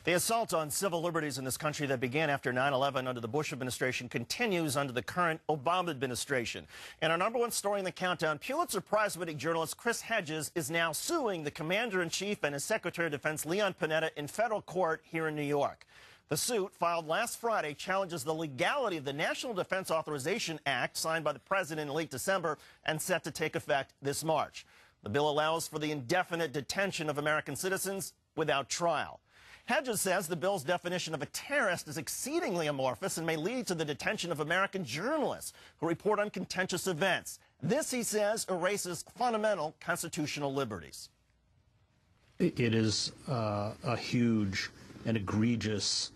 The assault on civil liberties in this country that began after 9/11 under the Bush administration continues under the current Obama administration. And our number one story in the countdown, Pulitzer Prize-winning journalist Chris Hedges is now suing the Commander-in-Chief and his Secretary of Defense, Leon Panetta, in federal court here in New York. The suit, filed last Friday, challenges the legality of the National Defense Authorization Act signed by the president in late December and set to take effect this March. The bill allows for the indefinite detention of American citizens without trial. Hedges says the bill's definition of a terrorist is exceedingly amorphous and may lead to the detention of American journalists who report on contentious events. This, he says, erases fundamental constitutional liberties. It is a huge and egregious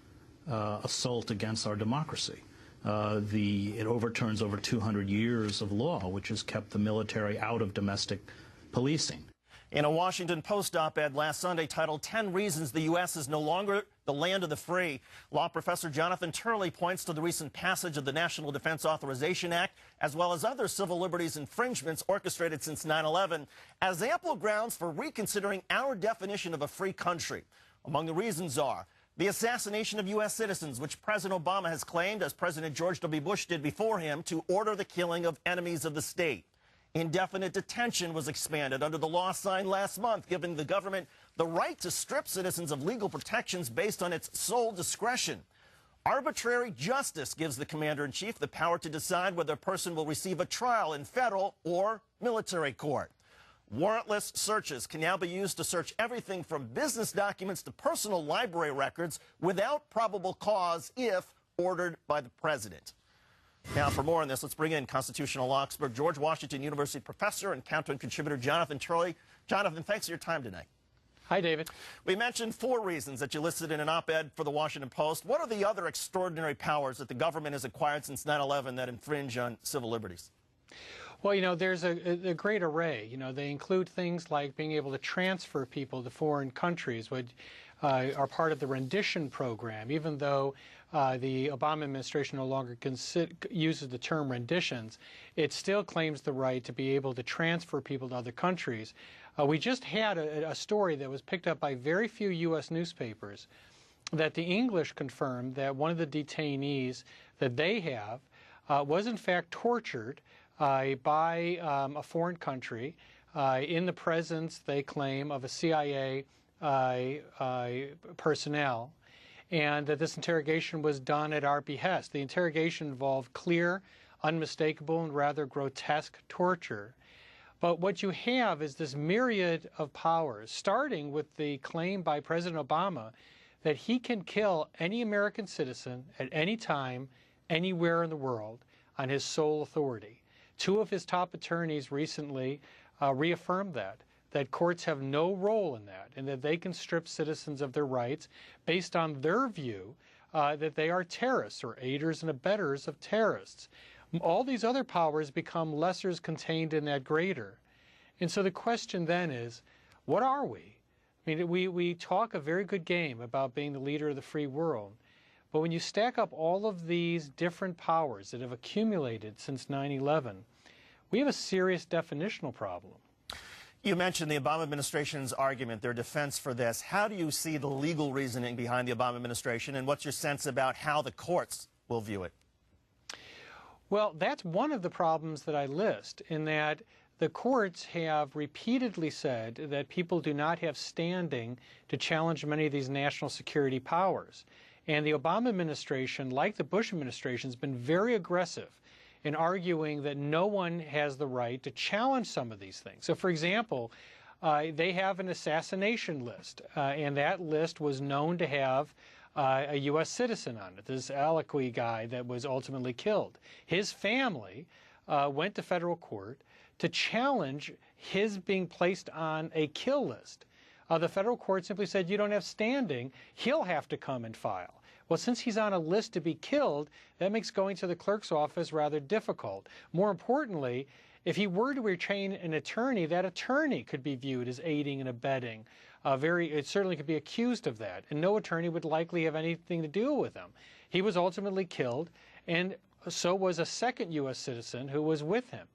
assault against our democracy. It overturns over 200 years of law, which has kept the military out of domestic policing. In a Washington Post op-ed last Sunday titled 10 Reasons the U.S. is No Longer the Land of the Free, law professor Jonathan Turley points to the recent passage of the National Defense Authorization Act, as well as other civil liberties infringements orchestrated since 9/11, as ample grounds for reconsidering our definition of a free country. Among the reasons are the assassination of U.S. citizens, which President Obama has claimed, as President George W. Bush did before him, to order the killing of enemies of the state. Indefinite detention was expanded under the law signed last month, giving the government the right to strip citizens of legal protections based on its sole discretion. Arbitrary justice gives the commander-in-chief the power to decide whether a person will receive a trial in federal or military court. Warrantless searches can now be used to search everything from business documents to personal library records without probable cause if ordered by the president. Now, for more on this, let's bring in constitutional law expert, George Washington University professor and Counterpoint contributor Jonathan Turley. Jonathan, thanks for your time tonight. Hi, David. We mentioned 4 reasons that you listed in an op-ed for the Washington Post. What are the other extraordinary powers that the government has acquired since 9/11 that infringe on civil liberties? Well, there's a great array. They include things like being able to transfer people to foreign countries, which are part of the rendition program, even though the Obama administration no longer uses the term renditions. It still claims the right to be able to transfer people to other countries. We just had a story that was picked up by very few U.S. newspapers that the English confirmed that one of the detainees that they have was in fact tortured by a foreign country in the presence, they claim, of a CIA personnel, and that this interrogation was done at our behest. The interrogation involved clear, unmistakable, and rather grotesque torture. But what you have is this myriad of powers, starting with the claim by President Obama that he can kill any American citizen at any time, anywhere in the world, on his sole authority. 2 of his top attorneys recently reaffirmed that courts have no role in that, and that they can strip citizens of their rights based on their view that they are terrorists or aiders and abettors of terrorists. All these other powers become lessers contained in that greater. And so the question then is, what are we? I mean, we talk a very good game about being the leader of the free world, but when you stack up all of these different powers that have accumulated since 9/11, we have a serious definitional problem. You mentioned the Obama administration's argument, their defense for this. How do you see the legal reasoning behind the Obama administration, and what's your sense about how the courts will view it? Well, that's one of the problems that I list, in that the courts have repeatedly said that people do not have standing to challenge many of these national security powers. And the Obama administration, like the Bush administration, has been very aggressive in arguing that no one has the right to challenge some of these things. So, for example, they have an assassination list, and that list was known to have a U.S. citizen on it, this Aliqui guy that was ultimately killed. His family went to federal court to challenge his being placed on a kill list. The federal court simply said, you don't have standing, he'll have to come and file. Well, since he's on a list to be killed, that makes going to the clerk's office rather difficult. More importantly, if he were to retain an attorney, that attorney could be viewed as aiding and abetting. It certainly could be accused of that, and no attorney would likely have anything to do with him. He was ultimately killed, and so was a second U.S. citizen who was with him.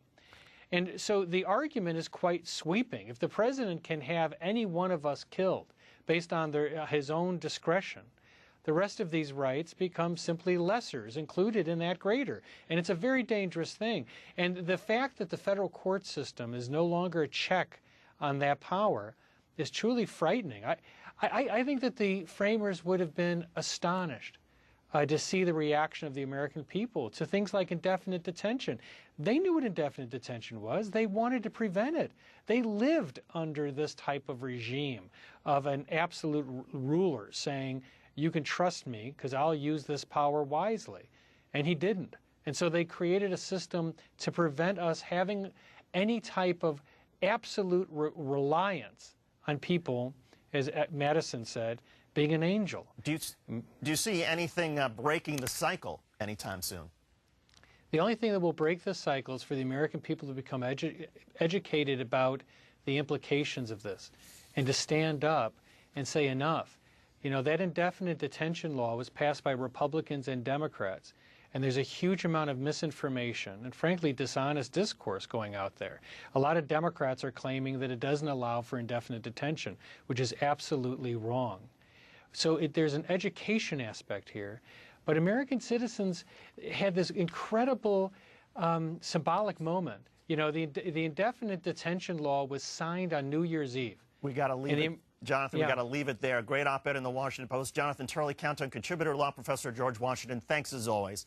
And so the argument is quite sweeping. If the president can have any one of us killed based on his own discretion, the rest of these rights become simply lessers included in that greater. And it's a very dangerous thing. And the fact that the federal court system is no longer a check on that power is truly frightening. I think that the framers would have been astonished to see the reaction of the American people to things like indefinite detention. They knew what indefinite detention was. They wanted to prevent it. They lived under this type of regime of an absolute ruler saying, you can trust me because I'll use this power wisely. And he didn't. And so they created a system to prevent us having any type of absolute reliance on people, as Madison said, being an angel. Do you see anything breaking the cycle anytime soon? The only thing that will break this cycle is for the American people to become educated about the implications of this and to stand up and say enough. You know, that indefinite detention law was passed by Republicans and Democrats, and there's a huge amount of misinformation and, frankly, dishonest discourse going out there. A lot of Democrats are claiming that it doesn't allow for indefinite detention, which is absolutely wrong. So there's an education aspect here, but American citizens had this incredible symbolic moment. You know, the indefinite detention law was signed on New Year's Eve. We got to leave it. Jonathan, yeah. we got to leave it there. Great op-ed in the Washington Post. Jonathan Turley, Countdown contributor, law professor at George Washington. Thanks as always.